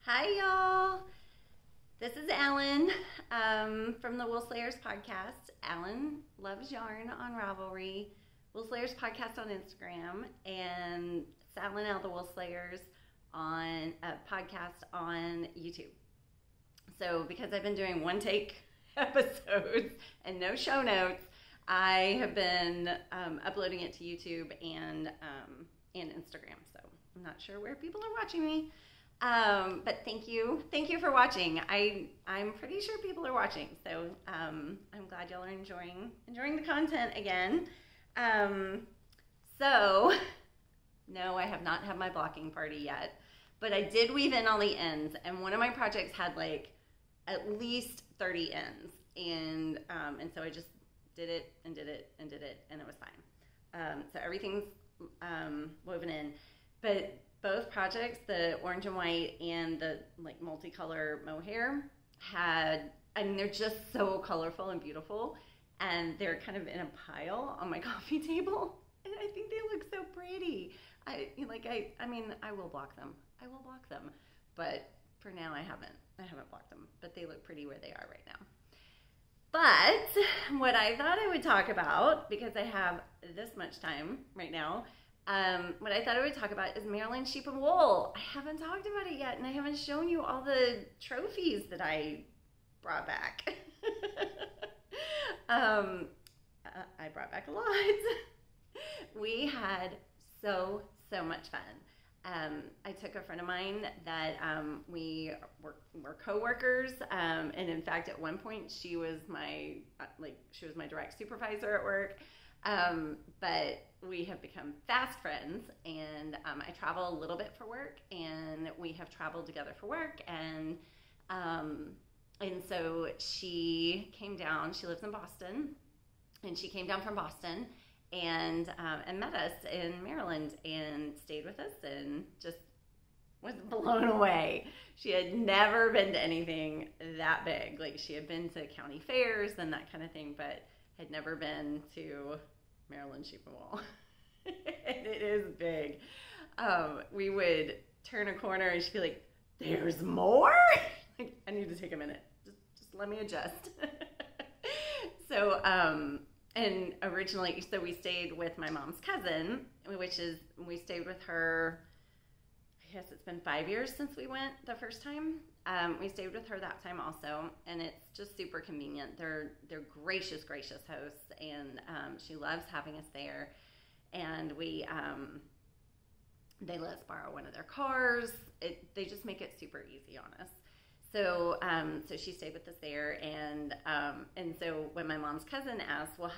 Hi, y'all. This is Alan from the Wool Slayers podcast. Alan loves yarn on Ravelry, Wool Slayers podcast on Instagram, and Alan L. the Wool Slayers on a podcast on YouTube. So, because I've been doing one take episodes and no show notes, I have been uploading it to YouTube and Instagram. So, I'm not sure where people are watching me. But thank you for watching. I'm pretty sure people are watching, so I'm glad y'all are enjoying the content again. So no, I have not had my blocking party yet, but I did weave in all the ends, and one of my projects had like at least 30 ends, and so I just did it, and it was fine. So everything's woven in, but both projects, the orange and white and the like multicolor mohair, they're just so colorful and beautiful, and they're kind of in a pile on my coffee table, and I think they look so pretty. I will block them. But for now I haven't blocked them, but they look pretty where they are right now. But what I thought I would talk about, because I have this much time right now, what I thought I would talk about is Maryland Sheep and Wool. I haven't talked about it yet, and I haven't shown you all the trophies that I brought back. I brought back a lot. We had so much fun. I took a friend of mine that we were co-workers, and in fact, at one point, she was my direct supervisor at work. But we have become fast friends, and I travel a little bit for work, and we have traveled together for work, and so she came down. She lives in Boston, and she came down from Boston and met us in Maryland and stayed with us, and just was blown away. She had never been to anything that big. Like, she had been to county fairs and that kind of thing, but had never been to Maryland Sheep and Wool. And it is big. We would turn a corner and she'd be like, "There's more?" Like, I need to take a minute. Just let me adjust. So, and originally, so we stayed with my mom's cousin, we stayed with her, I guess it's been 5 years since we went the first time. We stayed with her that time also, and it's just super convenient. They're gracious hosts, and she loves having us there. And they let us borrow one of their cars. They just make it super easy on us. So she stayed with us there, and so when my mom's cousin asked, "Well,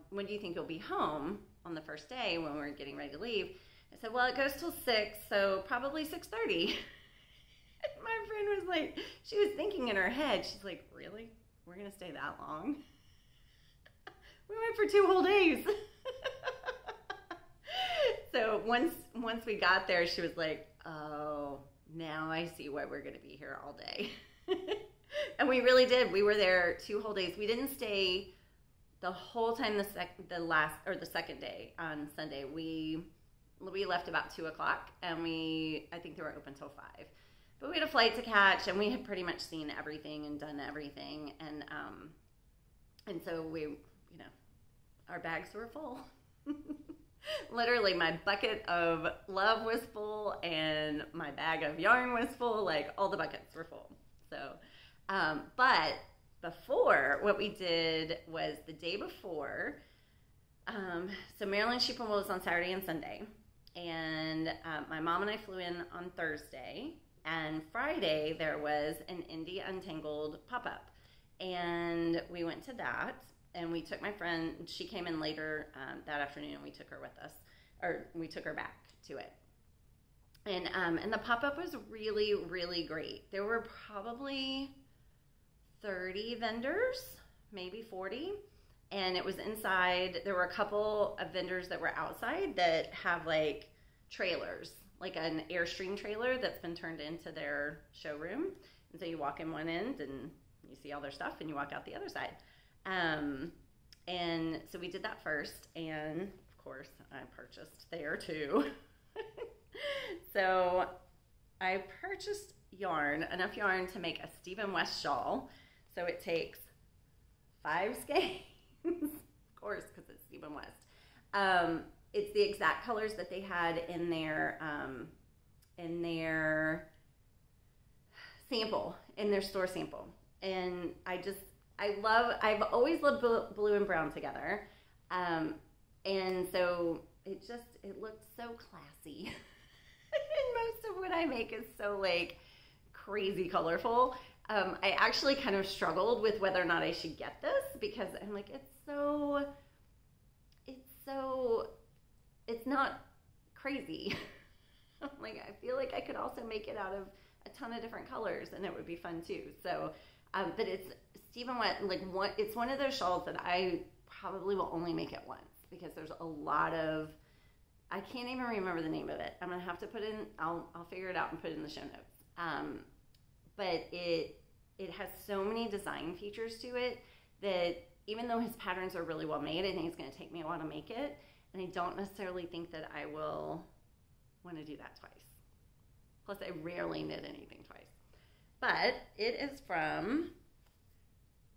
when do you think you'll be home on the first day when we're getting ready to leave?" I said, "Well, it goes till 6, so probably 6:30. My friend was like, she was thinking in her head, she's like, "Really? We're going to stay that long?" We went for 2 whole days. So once we got there, she was like, "Oh, now I see why we're going to be here all day." And we really did. We were there 2 whole days. We didn't stay the whole time the second day on Sunday. We left about 2 o'clock, and I think they were open till 5. But we had a flight to catch, and we had pretty much seen everything and done everything, and so our bags were full. Literally, my bucket of love was full, and my bag of yarn was full. Like, all the buckets were full. So, but before, what we did was the day before. So Maryland Sheep and Wool was on Saturday and Sunday, and my mom and I flew in on Thursday. And Friday, there was an Indie Untangled pop-up, and we went to that, and we took my friend. She came in later that afternoon, and we took her with us, or we took her back to it. And the pop-up was really, really great. There were probably 30 vendors, maybe 40, and it was inside. There were a couple of vendors that were outside that have like trailers, like an Airstream trailer that's been turned into their showroom. And so you walk in one end and you see all their stuff, and you walk out the other side. And so we did that first, and of course I purchased there too. So I purchased enough yarn to make a Stephen West shawl. So it takes 5 skeins, of course, because it's Stephen West. It's the exact colors that they had in their sample, in their store sample. And I've always loved blue and brown together. And so it looked so classy. And most of what I make is so like crazy colorful. I actually kind of struggled with whether or not I should get this because I'm like, it's not crazy. I'm like, I feel like I could also make it out of a ton of different colors and it would be fun too. So, but it's Stephen West, it's one of those shawls that I probably will only make it once because there's a lot of, I can't even remember the name of it. I'm going to have to I'll figure it out and put it in the show notes. But it has so many design features to it that even though his patterns are really well made, I think it's going to take me a while to make it. And I don't necessarily think that I will want to do that twice. Plus, I rarely knit anything twice. But it is from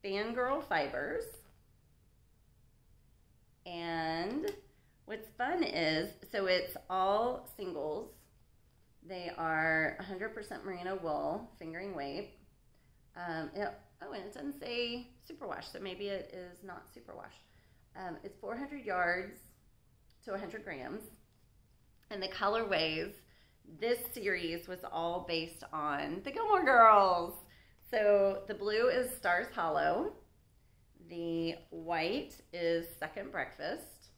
Fangirl Fibers. And what's fun is, so it's all singles. They are 100% merino wool, fingering weight. And it doesn't say superwash, so maybe it is not superwash. It's 400 yards to 100 grams. And the colorways, this series was all based on the Gilmore Girls. So the blue is Stars Hollow. The white is Second Breakfast.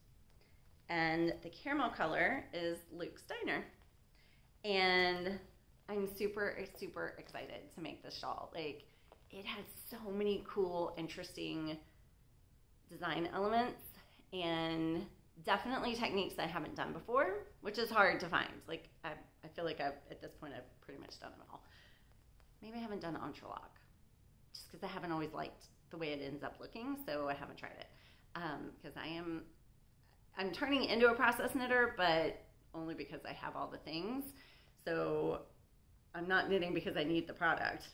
And the caramel color is Luke's Diner. And I'm super, super excited to make this shawl. Like, it has so many cool, interesting design elements and definitely techniques that I haven't done before, which is hard to find. Like, I feel like at this point I've pretty much done them all. Maybe I haven't done entrelock, just because I haven't always liked the way it ends up looking, so I haven't tried it. Because I'm turning into a process knitter, but only because I have all the things. So I'm not knitting because I need the product.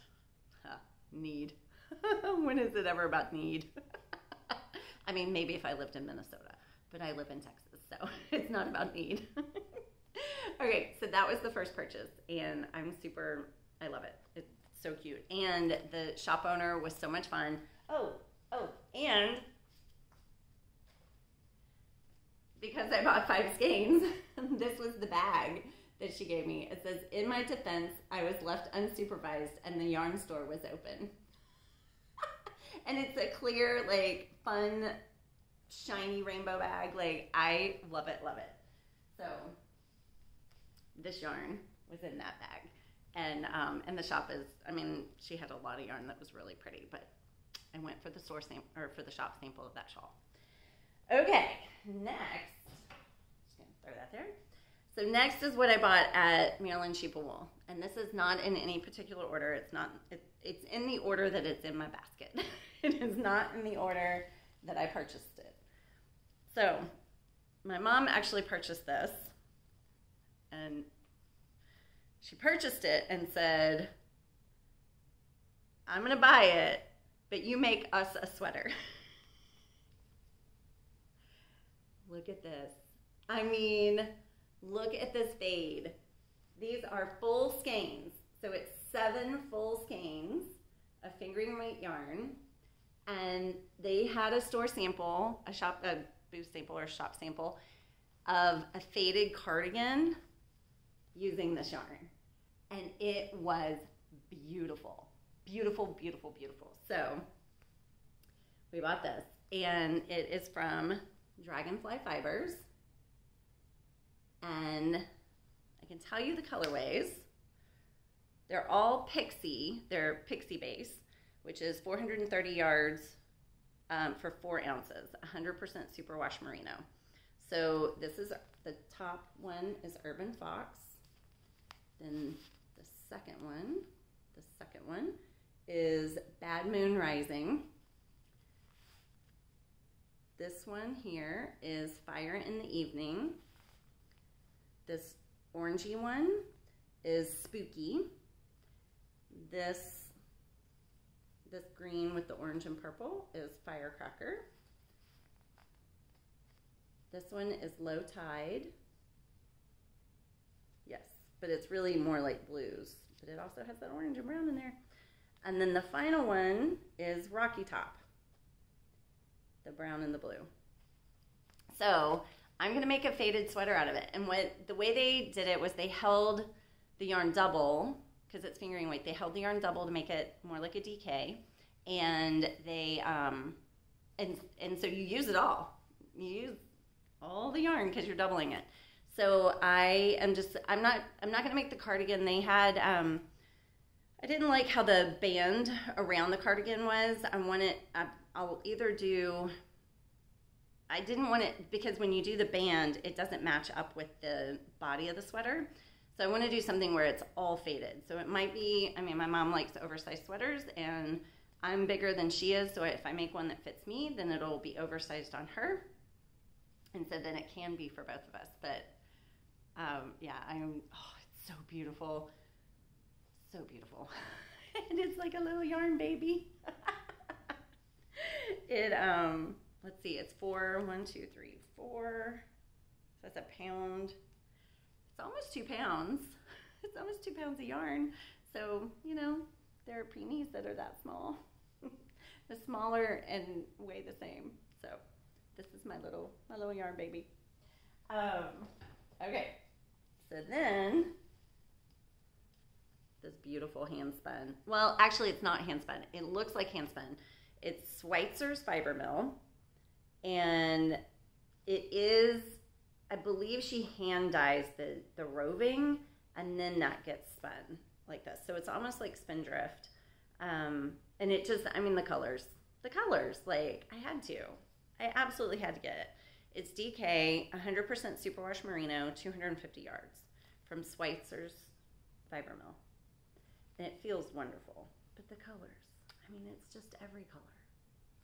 Need. When is it ever about need? I mean, maybe if I lived in Minnesota, but I live in Texas, so it's not about need. Okay, so that was the first purchase, and I love it. It's so cute. And the shop owner was so much fun. And because I bought 5 skeins, this was the bag that she gave me. It says, in my defense, I was left unsupervised and the yarn store was open. And it's a clear, like, fun, shiny rainbow bag. Like, I love it, love it. So this yarn was in that bag. And the shop is, I mean, she had a lot of yarn that was really pretty, but I went for the store for the shop sample of that shawl. Okay, next, just gonna throw that there. So next is what I bought at Maryland Sheep and Wool, and this is not in any particular order. It's in the order that it's in my basket. It is not in the order that I purchased it. So my mom actually purchased this, and she purchased it and said, I'm gonna buy it, but you make us a sweater. Look at this. I mean, look at this fade. These are full skeins. So it's 7 full skeins of fingering weight yarn. And they had a store sample, a booth sample or shop sample of a faded cardigan using this yarn. And it was beautiful. Beautiful, beautiful, beautiful. So we bought this. And it is from Dragonfly Fibers. And I can tell you the colorways. They're all Pixie. They're Pixie base, which is 430 yards for 4 ounces, 100% superwash merino. So this is, the top one is Urban Fox. Then the second one is Bad Moon Rising. This one here is Fire in the Evening. This orangey one is Spooky. This green with the orange and purple is Firecracker. This one is Low Tide. Yes, but it's really more like blues, but it also has that orange and brown in there. And then the final one is Rocky Top, the brown and the blue. So I'm gonna make a faded sweater out of it. And the way they did it was they held the yarn double, because it's fingering weight, they held the yarn double to make it more like a DK. And they, and so you use it all. You use all the yarn because you're doubling it. So I'm not gonna make the cardigan. They had, I didn't like how the band around the cardigan was. I'll either do, I didn't want it, because when you do the band, it doesn't match up with the body of the sweater. So I want to do something where it's all faded. So it might be, I mean, my mom likes oversized sweaters, and I'm bigger than she is, so if I make one that fits me, then it'll be oversized on her. And so then it can be for both of us. But yeah, it's so beautiful. So beautiful. And it's like a little yarn baby. Let's see, it's 4, 1, 2, 3, 4. So that's a pound. It's almost 2 pounds. It's almost 2 pounds of yarn. So, you know, there are preemies that are that small. The smaller and weigh the same. So this is my little yarn baby. Okay. So then this beautiful hand spun. Well, actually it's not hand spun. It looks like hand spun. It's Schweitzer's Fiber Mill, and it is, I believe she hand dyes the roving, and then that gets spun like this. So it's almost like Spindrift. And it just, I mean, the colors, like I absolutely had to get it. It's DK, 100% superwash merino, 250 yards from Schweitzer's Fiber Mill. And it feels wonderful. But the colors, I mean, it's just every color.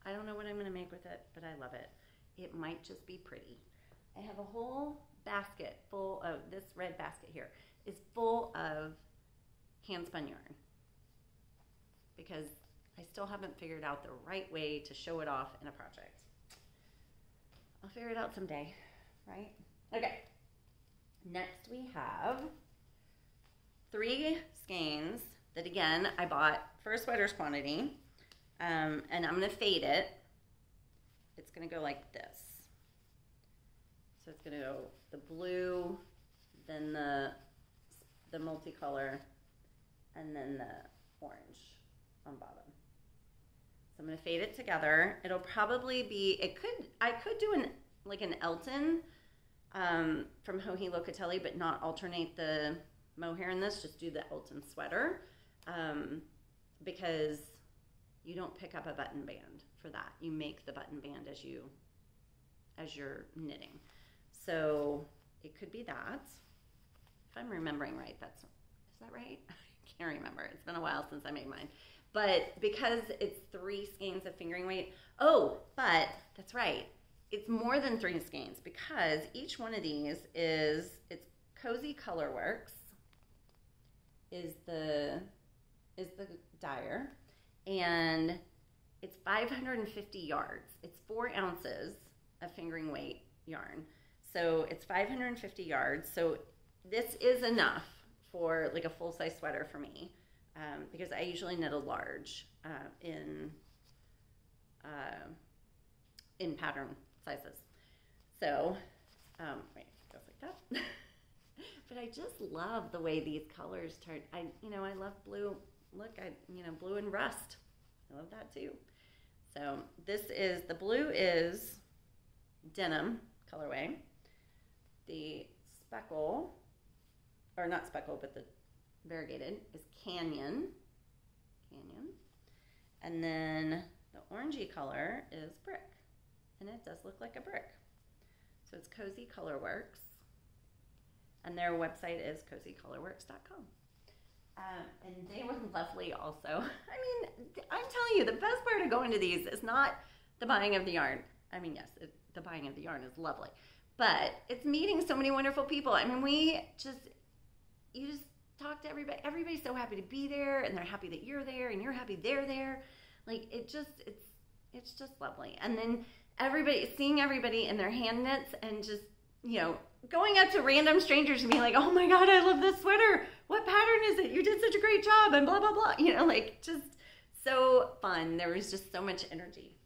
I don't know what I'm going to make with it, but I love it. It might just be pretty. I have a whole basket full of, this red basket here is full of hand spun yarn, because I still haven't figured out the right way to show it off in a project. I'll figure it out someday, right? Okay. Next we have 3 skeins that, again, I bought for a sweater's quantity, and I'm going to fade it. It's going to go like this. So it's going to go the blue, then the multicolor, and then the orange on bottom. So I'm going to fade it together. It'll probably be, I could do an Elton from Joji Locatelli, but not alternate the mohair in this, just do the Elton sweater, because you don't pick up a button band for that. You make the button band as you're knitting. So it could be that. If I'm remembering right, is that right? I can't remember. It's been a while since I made mine. But because it's 3 skeins of fingering weight, but that's right. It's more than 3 skeins, because each one of these it's Cozy Colorworks is the dyer, and it's 550 yards. It's 4 ounces of fingering weight yarn. So it's 550 yards. So this is enough for like a full-size sweater for me, because I usually knit a large in pattern sizes. So, wait, it goes like that. But I just love the way these colors turn. I love blue. Look, blue and rust. I love that too. So the blue is denim colorway. The speckle, or not speckle, but the variegated is Canyon. And then the orangey color is Brick. And it does look like a brick. So it's Cozy Colorworks. And their website is cozycolorworks.com. And they were lovely also. I mean, I'm telling you, the best part of going to these is not the buying of the yarn. I mean, yes, the buying of the yarn is lovely. But it's meeting so many wonderful people. I mean, talk to everybody. Everybody's so happy to be there, and they're happy that you're there, and you're happy they're there. Like, it's just lovely. And then seeing everybody in their hand knits, and just, you know, going up to random strangers and being like, oh my God, I love this sweater. What pattern is it? You did such a great job, and blah, blah, blah. You know, like, just so fun. There was just so much energy,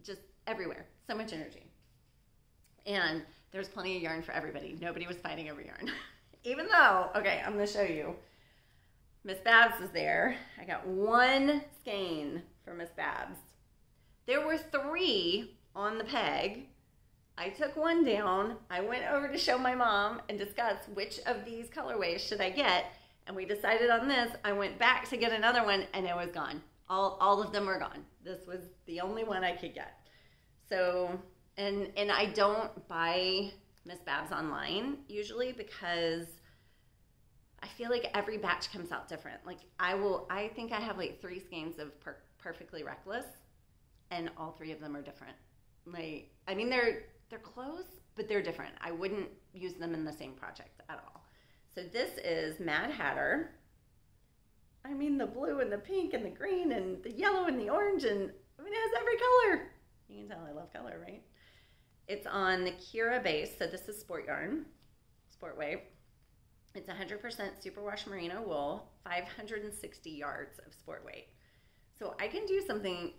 just everywhere. So much energy. And there's plenty of yarn for everybody. Nobody was fighting over yarn. Even though, okay, I'm going to show you. Miss Babs was there. I got one skein for Miss Babs. There were 3 on the peg. I took one down. I went over to show my mom and discuss which of these colorways should I get. And we decided on this. I went back to get another one, and it was gone. All of them were gone. This was the only one I could get. So, and I don't buy Miss Babs online usually, because I feel like every batch comes out different. Like, I think I have like 3 skeins of Perfectly Reckless, and all 3 of them are different. Like, I mean, they're close, but they're different. I wouldn't use them in the same project at all. So this is Mad Hatter. I mean, the blue and the pink and the green and the yellow and the orange, and I mean, it has every color. You can tell I love color, right? It's on the Kira base, so this is sport yarn, sport weight. It's 100% superwash merino wool, 560 yards of sport weight. So I can do something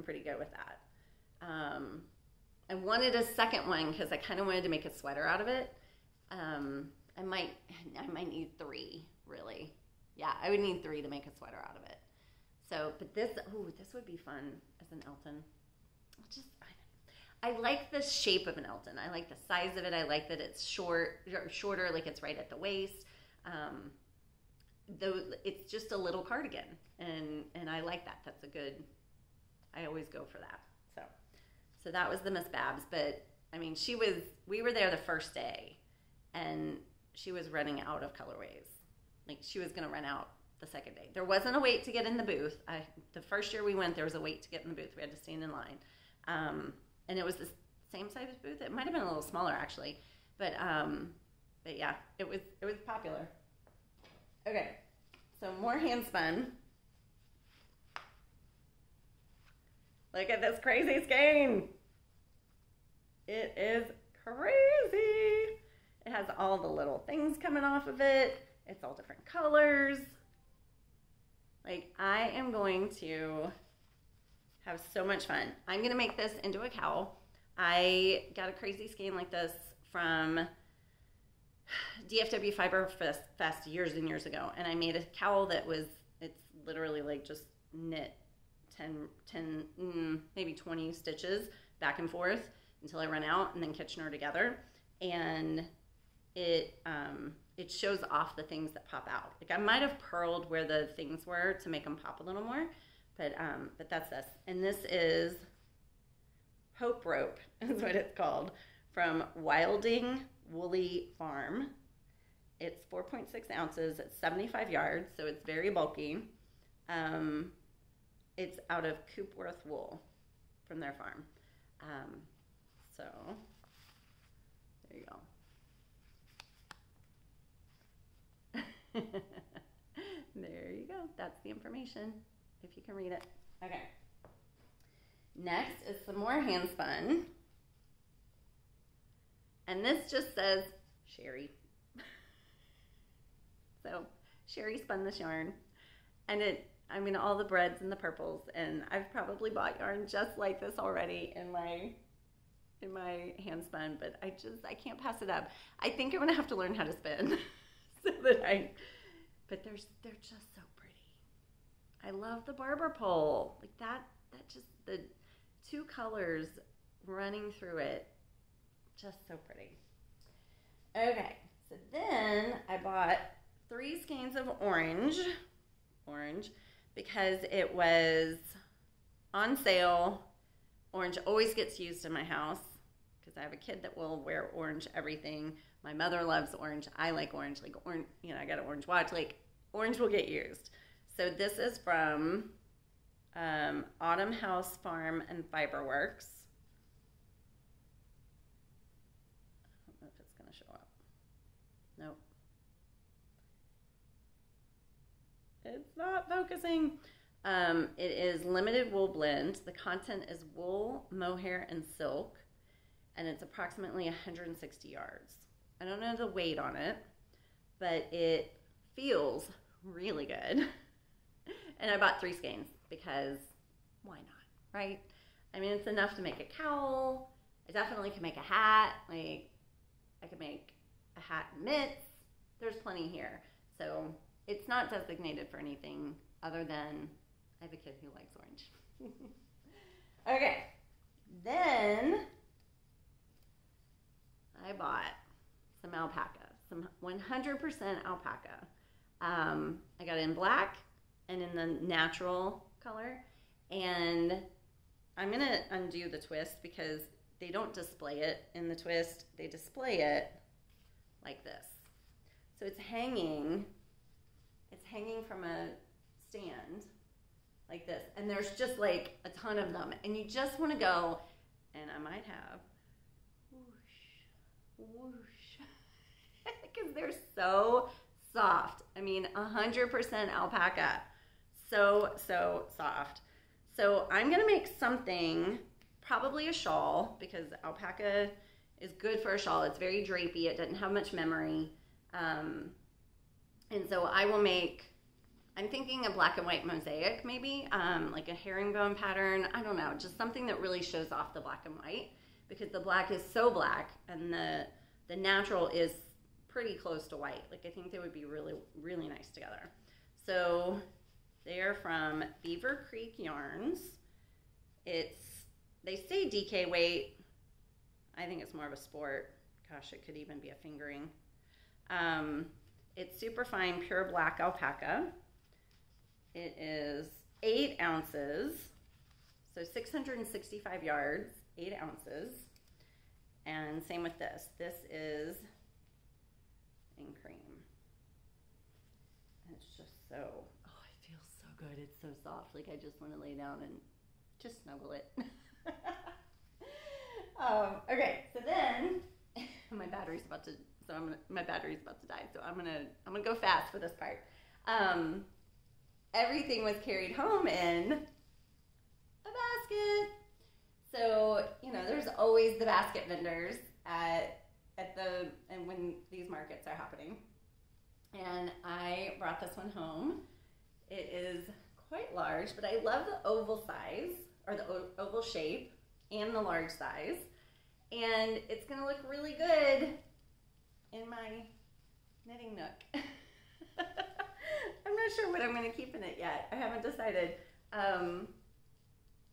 pretty good with that. I wanted a second one because I kind of wanted to make a sweater out of it. I might need 3, really. Yeah, I would need 3 to make a sweater out of it. So, but this would be fun as an Elton. I like the shape of an Elton. I like the size of it. I like that it's shorter, like it's right at the waist. Though it's just a little cardigan, and I like that. That's a good. I always go for that. So that was the Miss Babs. But I mean, we were there the first day, and she was running out of colorways. Like, she was going to run out the second day. There wasn't a wait to get in the booth. The first year we went, there was a wait to get in the booth. We had to stand in line. And it was the same size booth. It might have been a little smaller, actually. But yeah, it was popular. Okay, so more hand spun. Look at this crazy skein. It is crazy. It has all the little things coming off of it. It's all different colors. Like, I am going to have so much fun. I'm going to make this into a cowl. I got a crazy skein like this from DFW Fiber Fest years and years ago, and I made a cowl that it's literally like just knit 10, maybe 20 stitches back and forth until I run out, and then Kitchener together. And it shows off the things that pop out. Like, I might have purled where the things were to make them pop a little more, but that's this. And this is Hope Rope, is what it's called, from Wilding Woolly Farm. It's 4.6 ounces. It's 75 yards, so it's very bulky. It's out of Coopworth wool from their farm. So there you go. There you go. That's the information, if you can read it. Okay. Next is some more hand spun. And this just says Sherry. So Sherry spun this yarn. And all the breads and the purples, and I've probably bought yarn just like this already in my hand spun, but I can't pass it up. I think I'm gonna have to learn how to spin but they're just so pretty. I love the barber pole. Like that just, the 2 colors running through it, just so pretty. Okay, so then I bought 3 skeins of orange, because it was on sale. Orange always gets used in my house because I have a kid that will wear orange everything. My mother loves orange. I like orange. Like, orange, I got an orange watch. Like, orange will get used. So this is from Autumn House Farm and Fiberworks. I don't know if it's going to show up. Nope. It's not focusing. It is limited wool blend. The content is wool, mohair, and silk, and it's approximately 160 yards. I don't know the weight on it, but it feels really good. And I bought 3 skeins because why not, right? I mean, it's enough to make a cowl. I definitely can make a hat. Like, I could make a hat and mitts. There's plenty here. So it's not designated for anything other than I have a kid who likes orange. Okay, then I bought some alpaca, some 100% alpaca. I got it in black and in the natural color. And I'm going to undo the twist because they don't display it in the twist. They display it like this. So it's hanging from a stand like this. And there's just like a ton of them. And you just want to go, and I might have, whoosh, whoosh. Because they're so soft. I mean, 100% alpaca. So soft. So I'm going to make something, probably a shawl, because alpaca is good for a shawl. It's very drapey. It doesn't have much memory. And so I will make, I'm thinking a black and white mosaic maybe, like a herringbone pattern. I don't know, just something that really shows off the black and white, because the black is so black and the natural is pretty close to white. Like, I think they would be really, really nice together. So they are from Beaver Creek Yarns. They say DK weight. I think it's more of a sport. Gosh, it could even be a fingering. It's super fine, pure black alpaca. It is 8 ounces, so 665 yards, 8 ounces. And same with this. This is in cream. And it's just so, oh, it feels so good. It's so soft. Like, I just want to lay down and just snuggle it. Okay, so then my battery's about to die. So I'm gonna go fast for this part. Everything was carried home in a basket. So, you know, there's always the basket vendors and when these markets are happening. And I brought this one home. It is quite large, but I love the oval size, or the oval shape, and the large size. And it's gonna look really good in my knitting nook. I'm not sure what I'm going to keep in it yet. I haven't decided.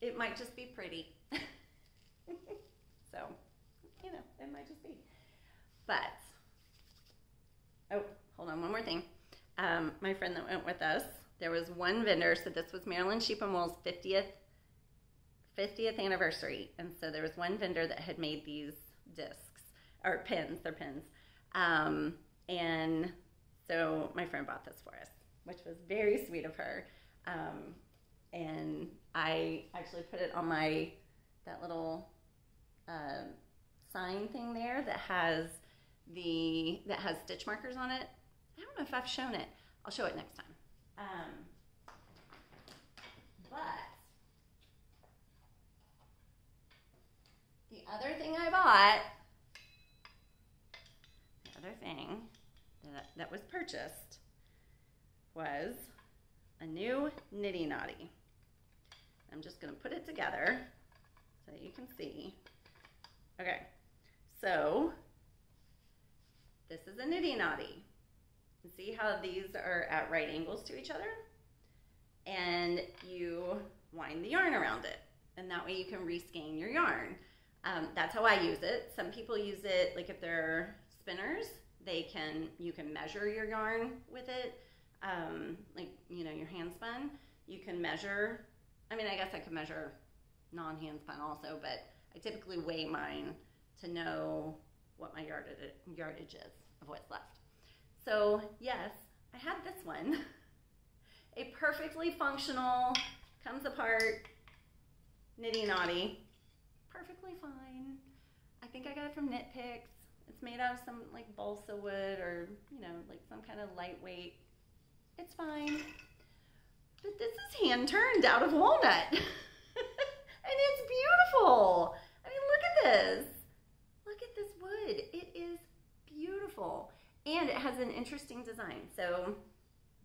It might just be pretty. So, you know, it might just be. But, oh, hold on, one more thing. My friend that went with us, there was one vendor, so this was Maryland Sheep and Wool's 50th anniversary. And so there was one vendor that had made these discs, or pins, they're pins. And so my friend bought this for us, which was very sweet of her. And I actually put it on that little sign thing there that has stitch markers on it. I don't know if I've shown it. I'll show it next time. But the other thing I bought, that was purchased, was a new Nitty Knotty. I'm just going to put it together so that you can see. Okay, so this is a Nitty Knotty. You see how these are at right angles to each other? And you wind the yarn around it, and that way you can reskein your yarn. That's how I use it. Some people use it, like if they're spinners, you can measure your yarn with it. Like, you know, your hand spun, you can measure. I mean, I guess I could measure non-hand spun also, but I typically weigh mine to know what my yardage is of what's left. So yes, I had this one. A perfectly functional, comes apart, Nitty Knotty. Perfectly fine. I think I got it from Knit Picks. It's made out of some like balsa wood, or, you know, like some kind of lightweight. It's fine. hand turned out of walnut. And it's beautiful. I mean, look at this. Look at this wood. It is beautiful. And it has an interesting design. So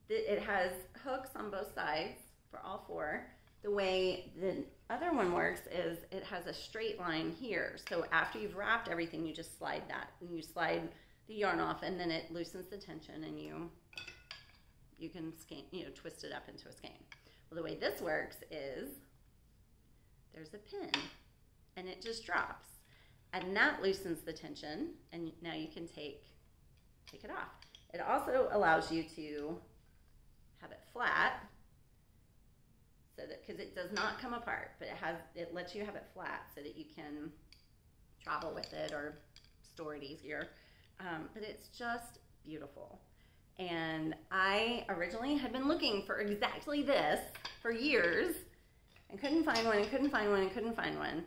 it has hooks on both sides for all four. The way the other one works is it has a straight line here. So after you've wrapped everything, you just slide that. And you slide the yarn off, and then it loosens the tension, and you can skein, twist it up into a skein. Well, the way this works is there's a pin, and it just drops. And that loosens the tension, and now you can take it off. It also allows you to have it flat, so that, because it does not come apart, but it lets you have it flat so that you can travel with it or store it easier. But it's just beautiful. And I originally had been looking for exactly this for years and couldn't find one.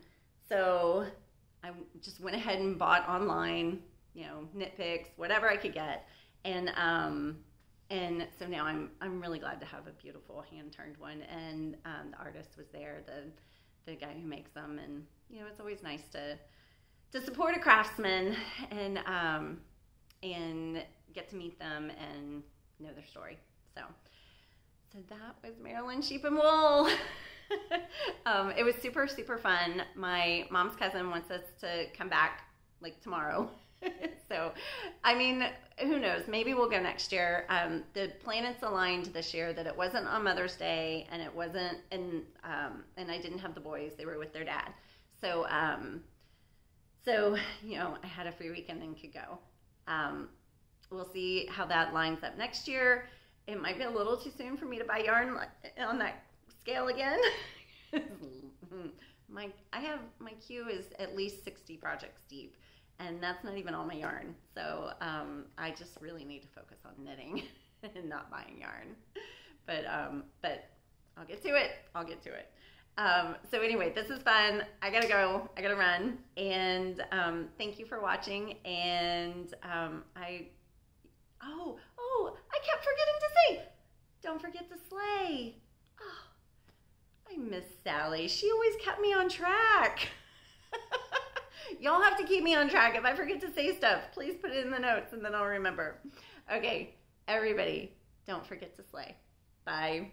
So I just went ahead and bought online, Knit Picks, whatever I could get. And so now I'm really glad to have a beautiful hand-turned one. And the artist was there, the guy who makes them. And, it's always nice to support a craftsman and get to meet them and know their story. So that was Maryland Sheep and Wool. It was super, super fun. My mom's cousin wants us to come back like tomorrow. So, I mean, who knows? Maybe we'll go next year. The planets aligned this year that it wasn't on Mother's Day, and it wasn't, and I didn't have the boys. They were with their dad. So, I had a free weekend and could go. We'll see how that lines up next year. It might be a little too soon for me to buy yarn on that scale again. My queue is at least 60 projects deep, and that's not even all my yarn. So I just really need to focus on knitting and not buying yarn. But I'll get to it. So anyway, this is fun. I gotta go. I gotta run. And thank you for watching. And I kept forgetting to say, don't forget to slay. Oh, I miss Sally. She always kept me on track. Y'all have to keep me on track. If I forget to say stuff, please put it in the notes and then I'll remember. Okay, everybody, don't forget to slay. Bye.